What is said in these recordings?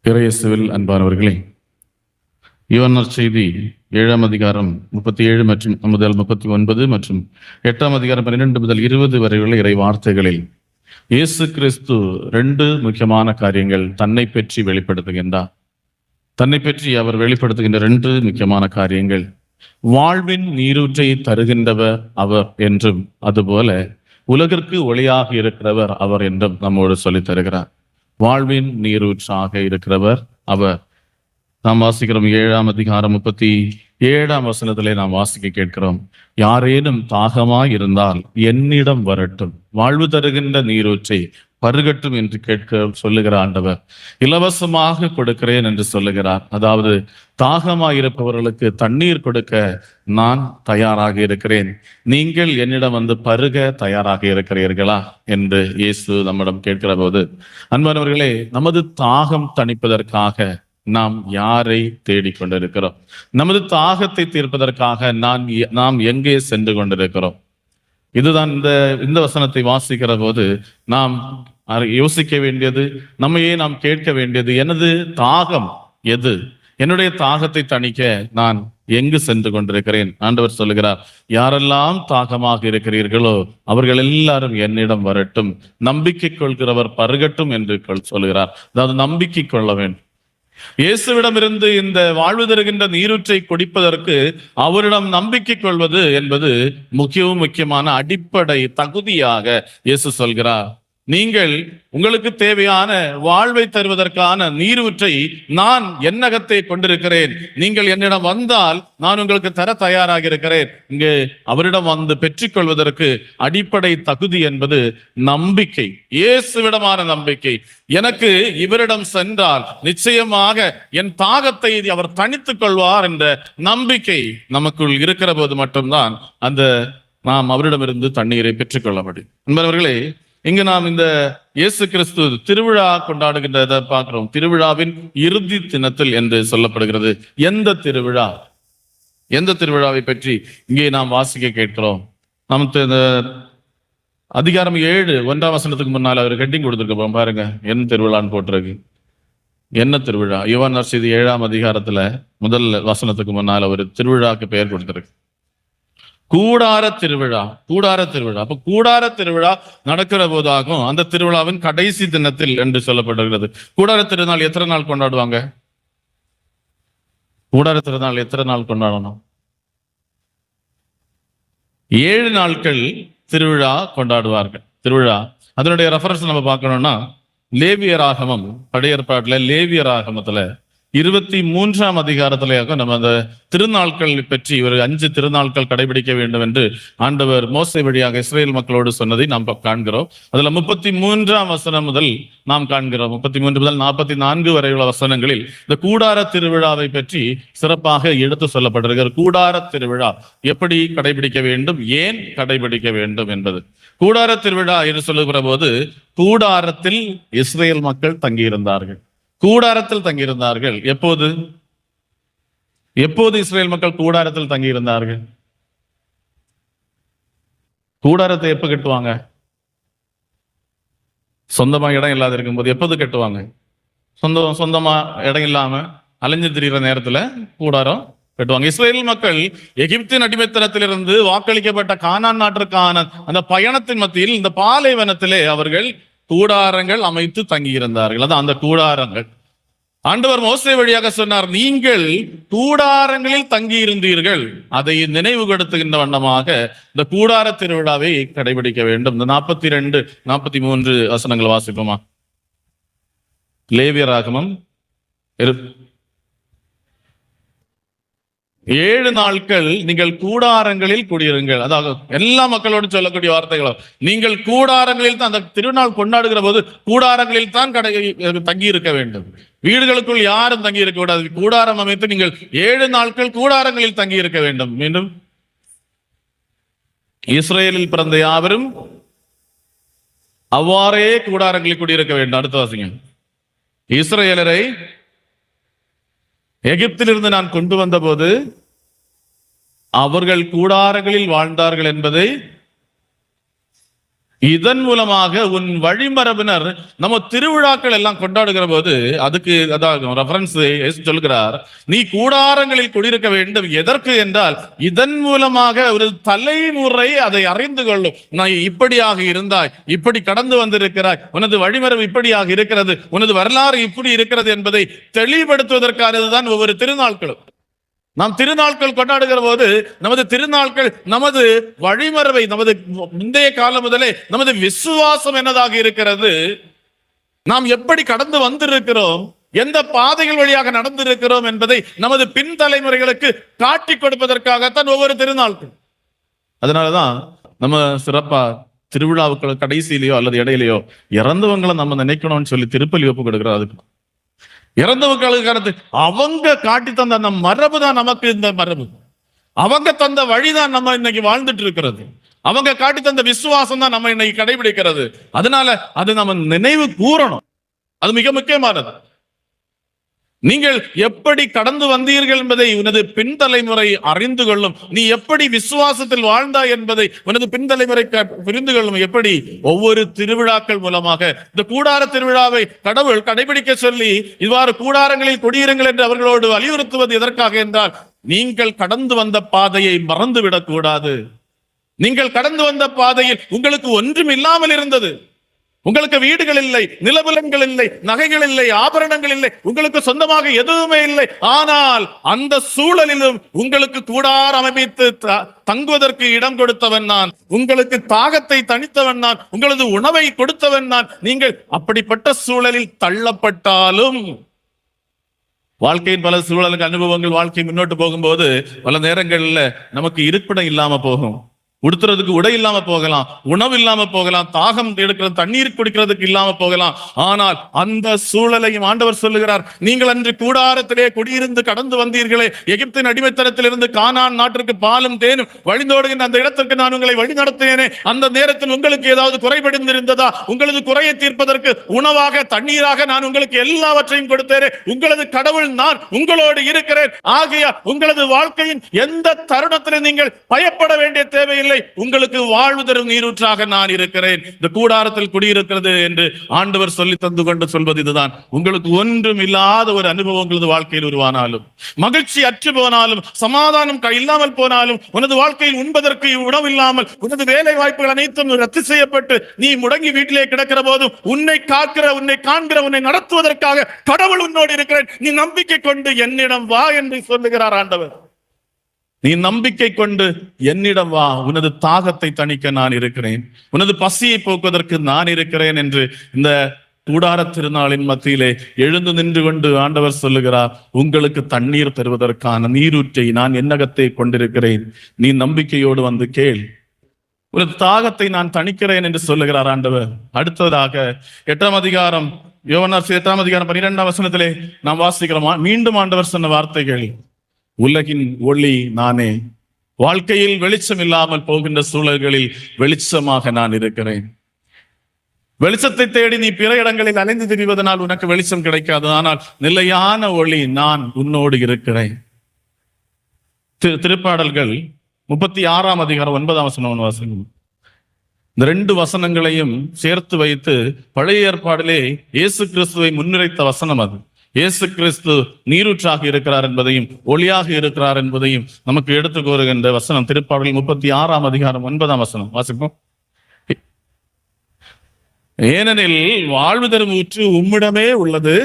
இறையேசுவில் அன்பானவர்களே, யோவான் நற்செய்தி 7ஆம் அதிகாரம் 37 மற்றும் முதல் 39 மற்றும் 8ஆம் அதிகாரம் 12 முதல் 20 வரை உள்ள இறை வார்த்தைகளில் இயேசு கிறிஸ்து 2 முக்கியமான காரியங்கள் தன்னை பற்றி வெளிப்படுத்துகின்றார். தன்னை பற்றி அவர் வெளிப்படுத்துகின்ற 2 முக்கியமான காரியங்கள், வாழ்வின் நீரூற்றை தருகின்றவர் அவர் என்றும், அதுபோல உலகிற்கு ஒளியாக இருக்கிறவர் அவர் என்றும் நம்மோடு சொல்லித் தருகிறார். வாழ்வின் நீரூற்றாக இருக்கிறவர் அவர். நாம் வாசிக்கிறோம் 7ஆம் அதிகாரம் 37ஆம் வசனத்திலே நாம் வாசிக்க கேட்கிறோம், யாரேனும் தாகமாய் இருந்தால் என்னிடம் வரட்டும், வாழ்வு தருகின்ற நீரூற்றை பருகட்டும் என்று சொல்லுகிற ஆண்டவர் இலவசமாக கொடுக்கிறேன் என்று சொல்லுகிறார். அதாவது தாகமாயிருப்பவர்களுக்கு தண்ணீர் கொடுக்க நான் தயாராக இருக்கிறேன், நீங்கள் என்னிடம் வந்து பருக தயாராக இருக்கிறீர்களா என்று இயேசு நம்மிடம் கேட்கிற போது, அன்பானவர்களே, நமது தாகம் தணிப்பதற்காக நாம் யாரை தேடிக்கொண்டிருக்கிறோம்? நமது தாகத்தை தீர்ப்பதற்காக நாம் எங்கே சென்று கொண்டிருக்கிறோம்? இதுதான் இந்த வசனத்தை வாசிக்கிற போது நாம் யோசிக்க வேண்டியது, நம்மையே நாம் கேட்க வேண்டியது, எனது தாகம் எது? என்னுடைய தாகத்தை தணிக்க நான் எங்கு சென்று கொண்டிருக்கிறேன்? ஆண்டவர் சொல்லுகிறார், யாரெல்லாம் தாகமாக இருக்கிறீர்களோ அவர்கள் எல்லாரும் என்னிடம் வரட்டும், நம்பிக்கை கொள்கிறவர் பருகட்டும் என்று சொல்லுகிறார். அதாவது நம்பிக்கை கொள்ள வேண்டும். இயேசுவிடமிருந்து இந்த வாழ்வு தருகின்ற நீரூற்றை குடிப்பதற்கு அவரிடம் நம்பிக்கை கொள்வது என்பது முக்கியமான அடிப்படை தகுதியாக இயேசு சொல்கிறார். நீங்கள் உங்களுக்கு தேவையான வாழ்வை தருவதற்கான நீரூற்றை நான் என்னகத்தை கொண்டிருக்கிறேன், நீங்கள் என்னிடம் வந்தால் நான் உங்களுக்கு தர தயாராக இருக்கிறேன். இங்கு அவரிடம் வந்து பெற்றுக்கொள்வதற்கு அடிப்படை தகுதி என்பது நம்பிக்கை, இயேசுவிடமான நம்பிக்கை. எனக்கு இவரிடம் சென்றால் நிச்சயமாக என் தாகத்தை அவர் தணித்துக் கொள்வார் என்ற நம்பிக்கை நமக்குள் இருக்கிற போது மட்டும்தான் நாம் அவரிடமிருந்து தண்ணீரை பெற்றுக்கொள்ள முடியும். என்பவர்களே, இங்கு நாம் இந்த இயேசு கிறிஸ்து திருவிழா கொண்டாடுகின்றதை பார்க்கிறோம். திருவிழாவின் இறுதி தினத்தில் என்று சொல்லப்படுகிறது. எந்த திருவிழாவை பற்றி இங்கே நாம் வாசிக்க கேட்கிறோம். நமக்கு இந்த அதிகாரம் 7 1ஆம் வசனத்துக்கு முன்னால் அவர் ஹெட்டிங் கொடுத்திருக்கோம் பாருங்க, என்ன திருவிழான்னு போட்டிருக்கு. என்ன திருவிழா? யோவான் நற்செய்தி 7ஆம் அதிகாரத்துல முதல் வசனத்துக்கு முன்னால் அவர் திருவிழாக்கு பெயர் கொடுத்திருக்கு, கூடார திருவிழா. அப்ப கூடார திருவிழா நடக்கிற போதாகும் அந்த திருவிழாவின் கடைசி தினத்தில் என்று சொல்லப்படுகிறது. கூடார திருநாள் எத்தனை நாள் கொண்டாடுவாங்க? கூடார திருநாள் எத்தனை நாள் கொண்டாடணும்? 7 நாட்கள் திருவிழா கொண்டாடுவார்கள். திருவிழா அதனுடைய ரெஃபரன்ஸ் நம்ம பார்க்கணும்னா லேவியராகமம், பழைய ஏற்பாட்டுல லேவியராகமத்துல 23ஆம் அதிகாரத்திலேயாக நம்ம அந்த திருநாட்கள் பற்றி ஒரு 5 திருநாட்கள் கடைபிடிக்க வேண்டும் என்று ஆண்டவர் மோசே வழியாக இஸ்ரேல் மக்களோடு சொன்னதை நாம் காண்கிறோம். அதுல 33ஆம் வசனம் முதல் நாம் காண்கிறோம். 33 முதல் 44 வரை உள்ள வசனங்களில் இந்த கூடார திருவிழாவை பற்றி சிறப்பாக எடுத்து சொல்லப்படுகிறது. கூடார திருவிழா எப்படி கடைபிடிக்க வேண்டும், ஏன் கடைபிடிக்க வேண்டும் என்பது. கூடார திருவிழா என்று சொல்லுகிற போது கூடாரத்தில் இஸ்ரேல் மக்கள் தங்கியிருந்தார்கள். கூடாரத்தில் தங்கியிருந்தார்கள். எப்போது இஸ்ரேல் மக்கள் கூடாரத்தில் தங்கியிருந்தார்கள்? கூடாரத்தை எப்ப கட்டுவாங்க? சொந்தமா இடம் இல்லாத இருக்கும்போது எப்போது கட்டுவாங்க? சொந்தமா இடம் இல்லாம அலைஞ்சு திரிகிற நேரத்துல கூடாரம் கட்டுவாங்க. இஸ்ரேல் மக்கள் எகிப்தின் அடிமைத்தனத்திலிருந்து வாக்களிக்கப்பட்ட கானான் நாட்டிற்கான அந்த பயணத்தின் மத்தியில் இந்த பாலைவனத்திலே அவர்கள் கூடாரங்கள் அமைத்து தங்கியிருந்தார்கள். அதான் அந்த கூடாரங்கள். ஆண்டவர் மோசே வழியாக சொன்னார், நீங்கள் கூடாரங்களில் தங்கி இருந்தீர்கள், அதை நினைவுபடுத்துகின்ற வண்ணமாக இந்த கூடார திருவிழாவை கடைபிடிக்க வேண்டும். இந்த 42 43 வசனங்கள் வாசிப்போமா? லேவியராகமம் 7 நாட்கள் நீங்கள் கூடாரங்களில் குடியிருங்கள். அதாவது எல்லா மக்களோடு சொல்லக்கூடிய வார்த்தைகளும், நீங்கள் கூடாரங்களில் தான், அந்த திருநாள் கொண்டாடுகிற போது கூடாரங்களில் தான் தங்கி இருக்க வேண்டும். வீடுகளுக்குள் யாரும் தங்கி இருக்க கூடாது. கூடாரம் அமைத்து நீங்கள் 7 நாட்கள் கூடாரங்களில் தங்கி இருக்க வேண்டும். மீண்டும், இஸ்ரேலில் பிறந்த யாவரும் அவ்வாறே கூடாரங்களில் குடியிருக்க வேண்டும். அடுத்த வாசிங்க. இஸ்ரேலரை எகிப்திலிருந்து நான் கொண்டு வந்த போது அவர்கள் கூடாரங்களில் வாழ்ந்தார்கள் என்பதை இதன் மூலமாக உன் வழிமரபினர் நம்ம திருவிழாக்கள் எல்லாம் கொண்டாடுகிற போது அதுக்கு அதாவது ரெஃபரன்ஸ் சொல்கிறார், நீ கூடாரங்களில் குடியிருக்க வேண்டும். எதற்கு என்றால் இதன் மூலமாக ஒரு தலைமுறை அதை அறிந்து கொள்ளும். நான் இப்படியாக இருந்தாய், இப்படி கடந்து வந்திருக்கிறாய், உனது வழிமரபு இப்படியாக இருக்கிறது, உனது வரலாறு இப்படி இருக்கிறது என்பதை தெளிவுபடுத்துவதற்கானதுதான் ஒவ்வொரு திருநாட்களும். நாம் திருநாட்கள் கொண்டாடுகிற போது நமது திருநாட்கள் நமது வழிமரபை, நமது முந்தைய காலம் முதலே நமது விசுவாசம் என்னதாக இருக்கிறது, நாம் எப்படி கடந்து வந்திருக்கிறோம், எந்த பாதைகள் வழியாக நடந்திருக்கிறோம் என்பதை நமது பின் தலைமுறைகளுக்கு காட்டி கொடுப்பதற்காகத்தான் ஒவ்வொரு திருநாட்கள். அதனாலதான் நம்ம சிறப்பா திருவிழாவுக்கு கடைசியிலையோ அல்லது இடையிலையோ இறந்தவங்களை நம்ம நினைக்கணும்னு சொல்லி திருப்பலி ஒப்பு கொடுக்கிறோம். அதுக்கு இறந்தவர்களுக்கு அவங்க காட்டி தந்த அந்த மரபு தான் நமக்கு இந்த மரபு. அவங்க தந்த வழிதான் நம்ம இன்னைக்கு வாழ்ந்துட்டு இருக்கிறது. அவங்க காட்டி தந்த விசுவாசம் தான் நம்ம இன்னைக்கு கடைபிடிக்கிறது. அதனால அது நம்ம நினைவு கூறணும். அது மிக முக்கியமானது. நீங்கள் எப்படி கடந்து வந்தீர்கள் என்பதை உனது பின் தலைமுறை அறிந்து கொள்ளும். நீ எப்படி விசுவாசத்தில் வாழ்ந்தாய் என்பதை உனது பின் தலைமுறை புரிந்து கொள்ளும். எப்படி ஒவ்வொரு திருவிழாக்கள் மூலமாக இந்த கூடார திருவிழாவை கடவுள் கடைபிடிக்க சொல்லி இவ்வாறு கூடாரங்களில் குடியிருங்கள் என்று அவர்களோடு வலியுறுத்துவது எதற்காக என்றால், நீங்கள் கடந்து வந்த பாதையை மறந்து விடக்கூடாது. நீங்கள் கடந்து வந்த பாதையில் உங்களுக்கு ஒன்றும் இல்லாமல் இருந்தது. உங்களுக்கு வீடுகள் இல்லை, நிலபுலன்கள் இல்லை, நகைகள் இல்லை, ஆபரணங்கள் இல்லை, உங்களுக்கு சொந்தமாக எதுவுமே இல்லை. ஆனால் அந்த சூழலிலும் உங்களுக்கு கூடாரம் அமைத்து தங்குவதற்கு இடம் கொடுத்தவன் நான், உங்களுக்கு தாகத்தை தணித்தவன் நான், உங்களது உணவை கொடுத்தவன் நான். நீங்கள் அப்படிப்பட்ட சூழலில் தள்ளப்பட்டாலும், வாழ்க்கையின் பல சூழலுக்கு அனுபவங்கள் வாழ்க்கை முன்னோட்டு போகும்போது பல நேரங்கள்ல நமக்கு இருப்பிடம் இல்லாம போகும், உடுத்துறதுக்கு உடை இல்லாம போகலாம், உணவு இல்லாம போகலாம், தாகம் எடுக்கிறது தண்ணீர் குடிக்கிறதுக்கு இல்லாம போகலாம். ஆனால் அந்த சூழலையும் ஆண்டவர் சொல்லுகிறார், நீங்கள் அன்று கூடாரத்திலே குடியிருந்து கடந்து வந்தீர்களே, எகிப்தின் அடிமைத்தனத்திலிருந்து கானான் நாட்டிற்கு பாலும் தேனும் வழிந்தோடுகின்ற அந்த இடத்திற்கு நான் உங்களை வழி நடத்தினேனே, அந்த நேரத்தில் உங்களுக்கு ஏதாவது குறைபடிந்திருந்ததா? உங்களது குறையை தீர்ப்பதற்கு உணவாக தண்ணீராக நான் உங்களுக்கு எல்லாவற்றையும் கொடுத்தேனே. உங்களது கடவுள் நான், உங்களோடு இருக்கிறேன். ஆகையா உங்களது வாழ்க்கையின் எந்த தருணத்திலும் நீங்கள் பயப்பட வேண்டிய தேவையில்லை. உங்களுக்கு வாழ்வு தரும் நீரூற்றாக நான் இருக்கிறேன். இந்த கூடாரத்தில் குடியிருக்கிறது என்று ஆண்டவர் சொல்லி தந்து கொண்டு சொல்வது இதுதான். உங்களுக்கு ஒன்றும் இல்லாத ஒரு அனுபவம் உங்களது வாழ்க்கையில் உருவானாலும், மகிழ்ச்சி அற்று போனாலும், சமாதானம் இல்லாமல் போனாலும், உனது வாழ்க்கையில் உண்பதற்கு உணவு இல்லாமல், உனது வேலை வாய்ப்புகள் அனைத்தும் ரத்து செய்யப்பட்டு நீ முடங்கி வீட்டிலே கிடக்கிற போதும் உன்னை காக்கிற, உன்னை காண்கிற, உன்னை நடத்துவதற்காக கடவுள் உன்னோடு இருக்கிறேன். நீ நம்பிக்கை கொண்டு என்னிடம் வா என்று சொல்லுகிறார் ஆண்டவர். நீ நம்பிக்கை கொண்டு என்னிடம் வா, உனது தாகத்தை தணிக்க நான் இருக்கிறேன், உனது பசியை போக்குவதற்கு நான் இருக்கிறேன் என்று இந்த கூடார திருநாளின் மத்தியிலே எழுந்து நின்று கொண்டு ஆண்டவர் சொல்லுகிறார், உங்களுக்கு தண்ணீர் தருவதற்கான நீரூற்றை நான் என்னகத்தை கொண்டிருக்கிறேன். நீ நம்பிக்கையோடு வந்து கேள், ஒரு தாகத்தை நான் தணிக்கிறேன் என்று சொல்லுகிறார் ஆண்டவர். அடுத்ததாக 8ஆம் அதிகாரம் யோவான் 8ஆம் அதிகாரம் 12ஆம் வசனத்திலே நாம் வாசிக்கிறோம். மீண்டும் ஆண்டவர் சொன்ன வார்த்தைகள், உலகின் ஒளி நானே, வாழ்க்கையில் வெளிச்சம் இல்லாமல் போகின்ற சூழல்களில் வெளிச்சமாக நான் இருக்கிறேன். வெளிச்சத்தை தேடி நீ பிற இடங்களில் அலைந்து திரிவதனால் உனக்கு வெளிச்சம் கிடைக்காது. ஆனால் நிலையான ஒளி நான் உன்னோடு இருக்கிறேன். திருப்பாடல்கள் 36ஆம் அதிகாரம் 9ஆம் வசனம் வாசகம். இந்த 2 வசனங்களையும் சேர்த்து வைத்து பழைய ஏற்பாடிலே இயேசு கிறிஸ்துவை முன்னிறைத்த வசனம் அது. இயேசு கிறிஸ்து நீரூற்றாக இருக்கிறார் என்பதையும் ஒளியாக இருக்கிறார் என்பதையும் நமக்கு எடுத்து கூறுகின்ற வசனம் திருப்பாடல் 36ஆம் அதிகாரம் 9ஆம் வசனம் வாசிப்போம். ஏனெனில் வாழ்வு தரும் ஊற்று உம்மிடமே உள்ளது,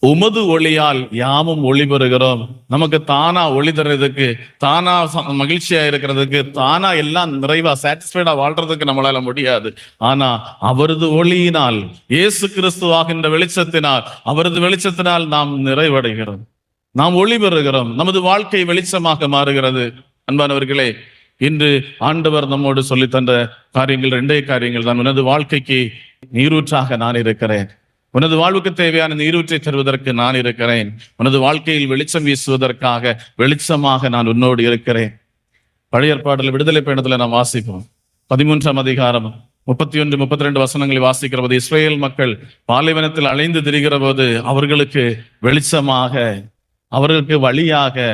உமது ஒளியால் யாமும் ஒளி பெறுகிறோம். நமக்கு தானா ஒளி தர்றதுக்கு, தானா மகிழ்ச்சியா இருக்கிறதுக்கு, தானா எல்லாம் நிறைவா சாட்டிஸ்ஃபைடா வாழ்றதுக்கு நம்மளால முடியாது. ஆனா அவரது ஒளியினால், இயேசு கிறிஸ்துவாகின்ற வெளிச்சத்தினால், அவரது வெளிச்சத்தினால் நாம் நிறைவடைகிறோம், நாம் ஒளி பெறுகிறோம், நமது வாழ்க்கை வெளிச்சமாக மாறுகிறது. அன்பானவர்களே, இன்று ஆண்டவர் நம்மோடு சொல்லி தந்த காரியங்கள் 2 காரியங்கள் தான். உனது வாழ்க்கைக்கு நீரூற்றாக நான் இருக்கிறேன், உனது வாழ்வுக்கு தேவையான நீரூற்றை தருவதற்கு நான் இருக்கிறேன், உனது வாழ்க்கையில் வெளிச்சம் வீசுவதற்காக வெளிச்சமாக நான் உன்னோடு இருக்கிறேன். பழைய ஏற்பாடுல விடுதலை பயணத்துல நாம் வாசிப்போம். 13ஆம் அதிகாரம் 31, 32 வசனங்களை வாசிக்கிற போது, இஸ்ரேல் மக்கள் பாலைவனத்தில் அலைந்து திரிகிற போது அவர்களுக்கு வெளிச்சமாக, அவர்களுக்கு வழியாக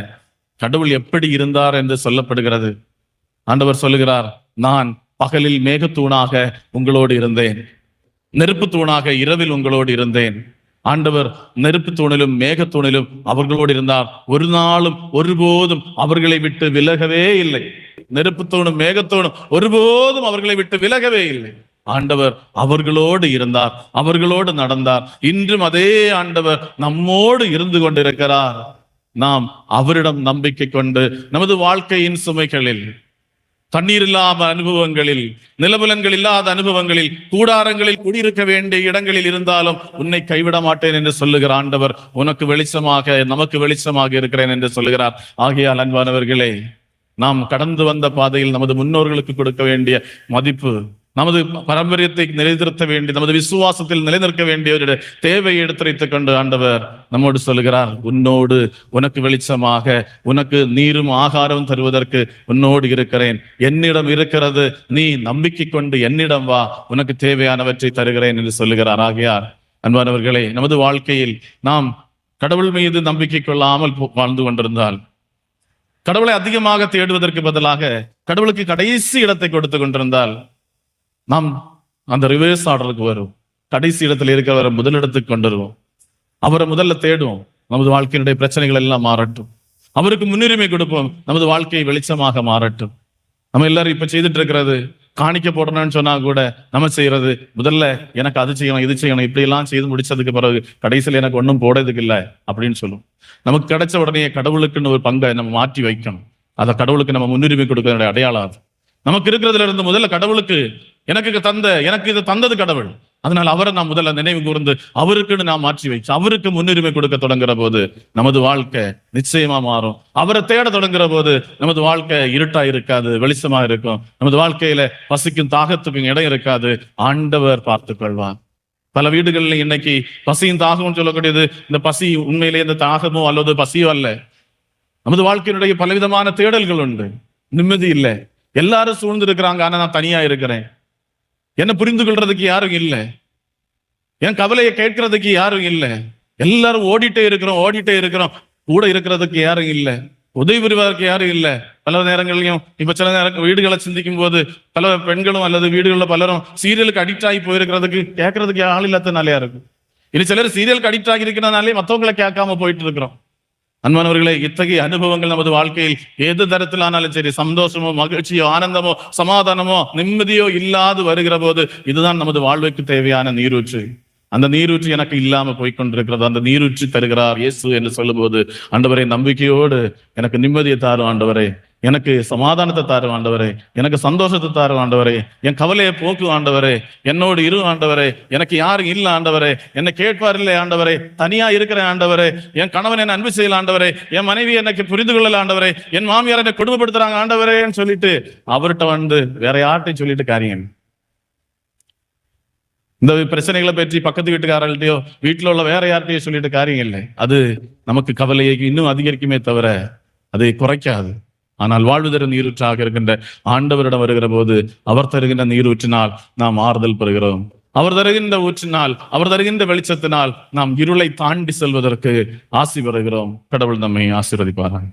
கடவுள் எப்படி இருந்தார் என்று சொல்லப்படுகிறது. ஆண்டவர் சொல்லுகிறார், நான் பகலில் மேகத்தூணாக உங்களோடு இருந்தேன், நெருப்பு தூணாக இரவில் உங்களோடு இருந்தேன். ஆண்டவர் நெருப்பு தூணிலும் மேகத்தூணிலும் அவர்களோடு இருந்தார். ஒரு நாளும் ஒருபோதும் அவர்களை விட்டு விலகவே இல்லை. நெருப்பு தூணும் மேகத்தூணும் ஒருபோதும் அவர்களை விட்டு விலகவே இல்லை. ஆண்டவர் அவர்களோடு இருந்தார், அவர்களோடு நடந்தார். இன்றும் அதே ஆண்டவர் நம்மோடு இருந்து கொண்டிருக்கிறார். நாம் அவரிடம் நம்பிக்கை கொண்டு நமது வாழ்க்கையின் சுமைகளில், தண்ணீர் இல்லாத அனுபவங்களில், நிலபலன்கள் இல்லாத அனுபவங்களில், கூடாரங்களில் குடியிருக்க வேண்டிய இடங்களில் இருந்தாலும் உன்னை கைவிட மாட்டேன் என்று சொல்லுகிற ஆண்டவர் உனக்கு வெளிச்சமாக, நமக்கு வெளிச்சமாக இருக்கிறேன் என்று சொல்லுகிறார். ஆகையால் அன்பானவர்களே, நாம் கடந்து வந்த பாதையில் நமது முன்னோர்களுக்கு கொடுக்க வேண்டிய மதிப்பு, நமது பாரம்பரியத்தை நிலைநிறுத்த வேண்டிய, நமது விசுவாசத்தில் நிலைநிற்க வேண்டிய ஒரு தேவையை எடுத்துரைத்துக் கொண்டு ஆண்டவர் நம்மோடு சொல்லுகிறார், உன்னோடு, உனக்கு வெளிச்சமாக, உனக்கு நீரும் ஆகாரம் தருவதற்கு உன்னோடு இருக்கிறேன். என்னிடம் இருக்கிறது, நீ நம்பிக்கை கொண்டு என்னிடம் வா, உனக்கு தேவையானவற்றை தருகிறேன் என்று சொல்லுகிறார். ஆகையார் அன்பானவர்களே, நமது வாழ்க்கையில் நாம் கடவுள் மீது நம்பிக்கை கொள்ளாமல் வாழ்ந்து கொண்டிருந்தால், கடவுளை அதிகமாக தேடுவதற்கு பதிலாக கடவுளுக்கு கடைசி இடத்தை கொடுத்து கொண்டிருந்தால், நாம் அந்த ரிவர்ஸ் ஆர்டருக்கு வரும். கடைசி இடத்துல இருக்கிறவரை முதலிடத்துக்கு கொண்டு வருவோம். அவரை முதல்ல தேடுவோம். நமது வாழ்க்கையினுடைய பிரச்சனைகள் எல்லாம் மாறட்டும். அவருக்கு முன்னுரிமை கொடுப்போம். நமது வாழ்க்கை வெளிச்சமாக மாறட்டும். நம்ம எல்லாரும் இப்ப செய்துட்டு இருக்கிறது, காணிக்க போடணும்னு சொன்னா கூட நம்ம செய்யறது, முதல்ல எனக்கு அது செய்யணும், இது செய்யணும், இப்படி எல்லாம் செய்து முடிச்சதுக்கு பிறகு கடைசியில் எனக்கு ஒன்றும் போடுறதுக்கு இல்லை அப்படின்னு சொல்லும். நமக்கு கிடைச்ச உடனே கடவுளுக்குன்னு ஒரு பங்கை நம்ம மாற்றி வைக்கணும். அதை கடவுளுக்கு நம்ம முன்னுரிமை கொடுக்கிற அடையாளம் அது. நமக்கு இருக்கிறதுல இருந்து முதல்ல கடவுளுக்கு, எனக்கு இது தந்தது கடவுள், அதனால அவரை நாம் முதல்ல நினைவு கூர்ந்து அவருக்குன்னு நாம் மாற்றி வச்சு அவருக்கு முன்னுரிமை கொடுக்க தொடங்குற போது நமது வாழ்க்கை நிச்சயமா மாறும். அவரை தேட தொடங்குற போது நமது வாழ்க்கை இருட்டா இருக்காது, வெளிச்சமா இருக்கும். நமது வாழ்க்கையில பசிக்கும் தாகத்துக்கும் இடம் இருக்காது. ஆண்டவர் பார்த்துக் கொள்வார். பல வீடுகள்ல இன்னைக்கு பசியும் தாகமும் சொல்லக்கூடியது, இந்த பசி உண்மையிலே இந்த தாகமோ அல்லது பசியோ அல்ல. நமது வாழ்க்கையினுடைய பலவிதமான தேடல்கள் உண்டு. நிம்மதி இல்லை. எல்லாரும் சூழ்ந்து இருக்கிறாங்க, ஆனா நான் தனியா இருக்கிறேன். என்ன புரிந்து கொள்றதுக்கு யாரும் இல்லை. என் கவலையை கேட்கறதுக்கு யாரும் இல்லை. எல்லாரும் ஓடிட்டே இருக்கிறோம். கூட இருக்கிறதுக்கு யாரும் இல்லை. உதவி புரிவதற்கு யாரும் இல்லை. பல நேரங்களிலும் இப்ப சில நேரம் வீடுகளை சிந்திக்கும் போது பல பெண்களும் அல்லது வீடுகளில் பலரும் சீரியலுக்கு அடிக்ட் ஆகி போயிருக்கிறதுக்கு கேட்கறதுக்கு ஆள் இல்லாதனாலயா இருக்கும். இனி சிலர் சீரியலுக்கு அடிக்ட் ஆகி இருக்கிறதுனாலே மற்றவங்களை கேட்காம போயிட்டு இருக்கிறோம். அன்பானவர்களே, இத்தகைய அனுபவங்கள் நமது வாழ்க்கையில் எது தரத்தில் ஆனாலும் சரி, சந்தோஷமோ, மகிழ்ச்சியோ, ஆனந்தமோ, சமாதானமோ, நிம்மதியோ இல்லாது வருகிற போது இதுதான் நமது வாழ்வுக்கு தேவையான நீரூற்று. அந்த நீரூற்று எனக்கு இல்லாம போய்கொண்டிருக்கிறது. அந்த நீரூற்று தருகிறார் இயேசு என்று சொல்லும் போது, ஆண்டவரே நம்பிக்கையோடு எனக்கு நிம்மதியை தாரும் ஆண்டவரே, எனக்கு சமாதானத்தை தாரும் ஆண்டவரே, எனக்கு சந்தோஷத்தை தாரும் ஆண்டவரே, என் கவலையை போக்கு ஆண்டவரே, என்னோடு இரு ஆண்டவரே, எனக்கு யாரும் இல்லை ஆண்டவரே, என்னை கேட்பார் இல்லை ஆண்டவரே, தனியா இருக்கிறேன் ஆண்டவரே, என் கணவன் என்னை அன்பு செய்யல ஆண்டவரே, என் மனைவி எனக்கு புரிந்து கொள்ளல ஆண்டவரே, என் மாமியார் என்னை கொடுமைப்படுத்துறாங்க ஆண்டவரேன்னு சொல்லிட்டு அவர்கிட்ட வேற யார்ட்டையும் சொல்லிட்டு காரியம். இந்த பிரச்சனைகளை பற்றி பக்கத்து வீட்டுக்காரர்கள்ட்டையோ வீட்டுல உள்ள வேற யார்கிட்டையோ சொல்லிட்டு காரியம் இல்லை. அது நமக்கு கவலையை இன்னும் அதிகரிக்குமே தவிர அதை குறைக்காது. ஆனால் வாழ்வு தரும் நீரூற்றாக இருக்கின்ற ஆண்டவரிடம் வருகிற போது அவர் தருகின்ற நீரூற்றினால் நாம் ஆறுதல் பெறுகிறோம். அவர் தருகின்ற ஊற்றினால், அவர் தருகின்ற வெளிச்சத்தினால் நாம் இருளை தாண்டி செல்வதற்கு ஆசி பெறுகிறோம். கடவுள் நம்மை ஆசீர்வதிப்பாராங்க.